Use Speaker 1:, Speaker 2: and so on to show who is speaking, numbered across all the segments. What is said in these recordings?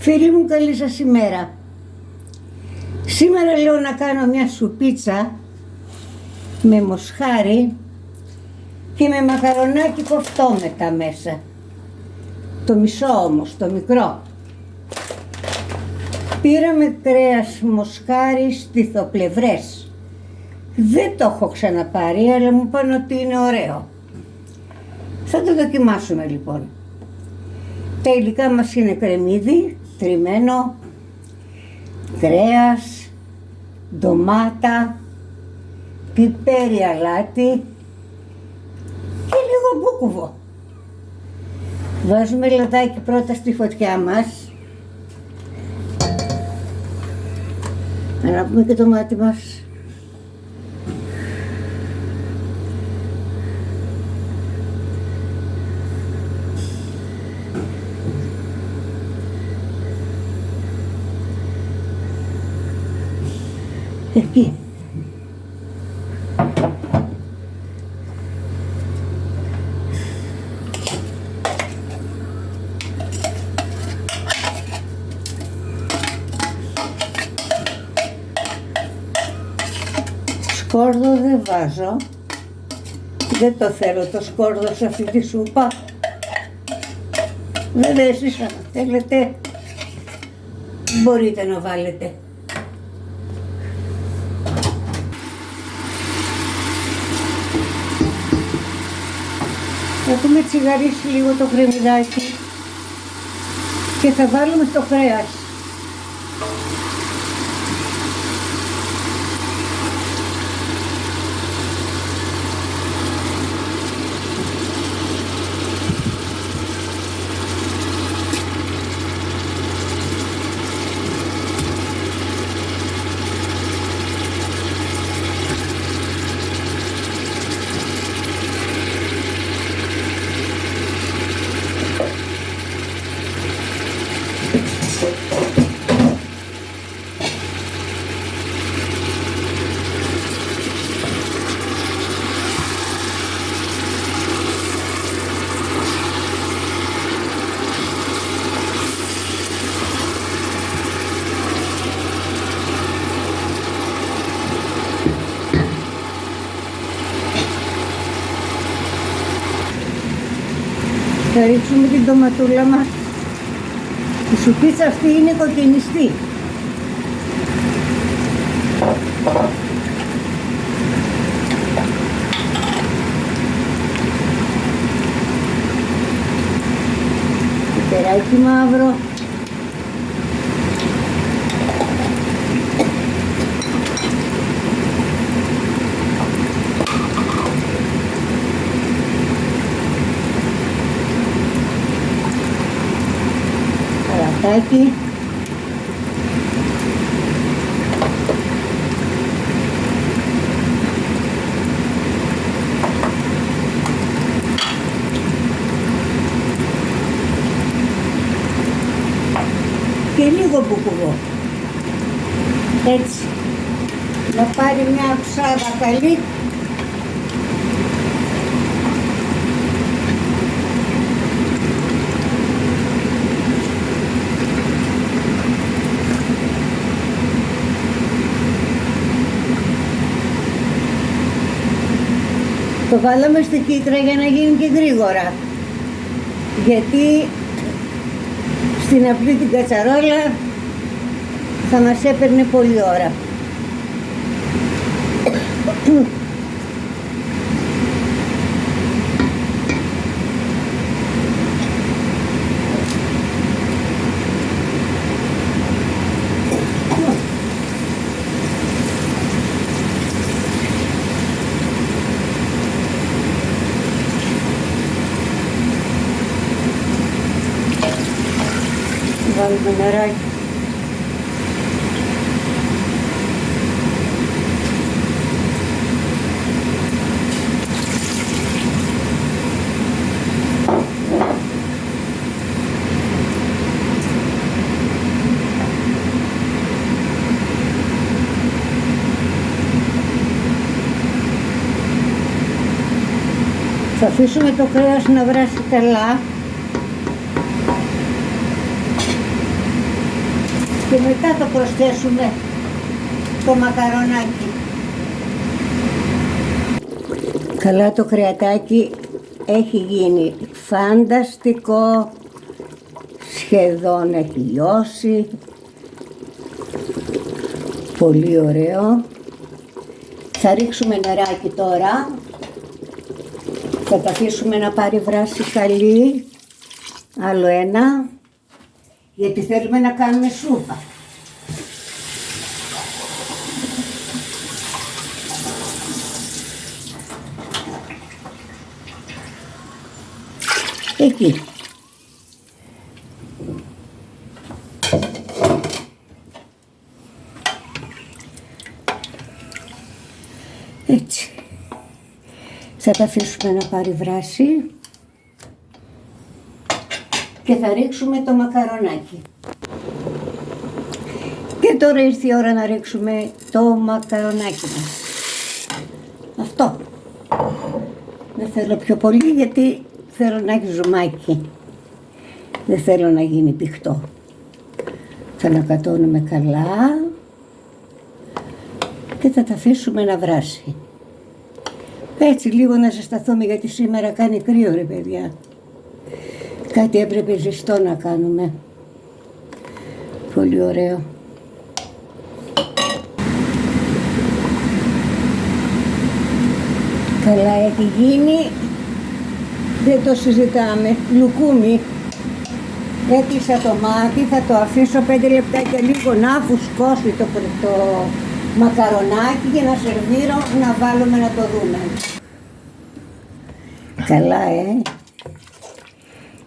Speaker 1: Φίλοι μου, καλή σας ημέρα. Σήμερα λέω να κάνω μια σουπίτσα με μοσχάρι και με μακαρονάκι κοφτό μετά μέσα. Το μισό όμως, το μικρό. Πήραμε κρέας μοσχάρι στιθοπλευρές. Δεν το έχω ξαναπάρει, αλλά μου είπαν ότι είναι ωραίο. Θα το δοκιμάσουμε λοιπόν. Τα υλικά μας είναι κρεμμύδι, τριμμένο, κρέας, ντομάτα, πιπέρι αλάτι και λίγο μπούκουβο. Βάζουμε λαδάκι πρώτα στη φωτιά μας. Ανάπουμε και το μάτι μας. Εκεί. Σκόρδο δεν βάζω. Δεν το θέλω το σκόρδο σε αυτή τη σούπα. Βέβαια εσείς αν θέλετε μπορείτε να βάλετε. Έχουμε τσιγαρίσει λίγο το κρεμμυδάκι και θα βάλουμε το κρέας. Θα ρίξουμε την ντοματούλα μας. Η σουπίτσα αυτή είναι κοκκινιστή. Πιπεράκι μαύρο. Αλατάκι. Και λίγο μπουκουβό. Έτσι. Να πάρει μια ψάδα καλή. Το βάλαμε στη κύτταρα για να γίνει και γρήγορα. Γιατί στην απλή την κατσαρόλα θα μας έπαιρνε πολλή ώρα. Βάλουμε νεράκι. Θα αφήσουμε το κρέας να βράσει καλά. και μετά θα προσθέσουμε το μακαρονάκι. Καλά, το κρεατάκι έχει γίνει φανταστικό, σχεδόν έχει λιώσει, πολύ ωραίο. Θα ρίξουμε νεράκι τώρα, θα τα αφήσουμε να πάρει βράση καλή, άλλο ένα, γιατί θέλουμε να κάνουμε σούπα. Εκεί. Έτσι. Θα τα αφήσουμε να πάρει βράση και θα ρίξουμε το μακαρονάκι. Και τώρα ήρθε η ώρα να ρίξουμε το μακαρονάκι μας. Αυτό. Δεν θέλω πιο πολύ γιατί θέλω να έχει ζουμάκι. Δεν θέλω να γίνει πηχτό. Θα ανακατώνουμε καλά και θα τα αφήσουμε να βράσει. Έτσι λίγο να ζεσταθούμε γιατί σήμερα κάνει κρύο ρε παιδιά. Κάτι έπρεπε ζεστό να κάνουμε. Πολύ ωραίο. Καλά έχει γίνει. Δεν το συζητάμε. Λουκούμι. Έκλεισα το μάτι, θα το αφήσω 5 λεπτάκια λίγο να φουσκώσει το μακαρονάκι και να σερβίρω να βάλουμε να το δούμε. Καλά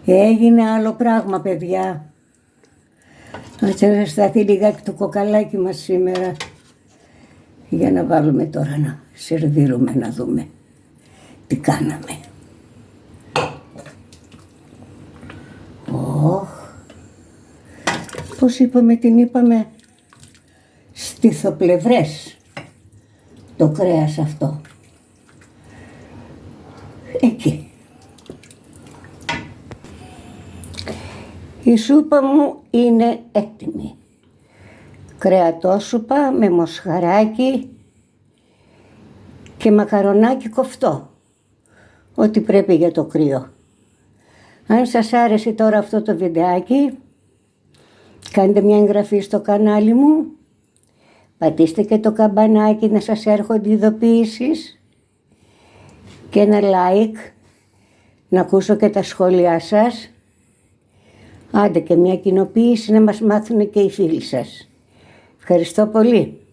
Speaker 1: έγινε άλλο πράγμα παιδιά. Θα ζεσταθεί λιγάκι το κοκαλάκι μας σήμερα για να βάλουμε τώρα να σερβίρουμε να δούμε τι κάναμε. Πώς είπαμε, την είπαμε στιθοπλευρές το κρέας αυτό. Εκεί. Η σούπα μου είναι έτοιμη. Κρεατόσουπα με μοσχαράκι και μακαρονάκι κοφτό. Ό,τι πρέπει για το κρύο. Αν σας άρεσε τώρα αυτό το βιντεάκι, κάντε μια εγγραφή στο κανάλι μου, πατήστε και το καμπανάκι να σας έρχονται ειδοποιήσεις και ένα like, να ακούσω και τα σχόλιά σας. Άντε και μια κοινοποίηση να μας μάθουν και οι φίλοι σας. Ευχαριστώ πολύ.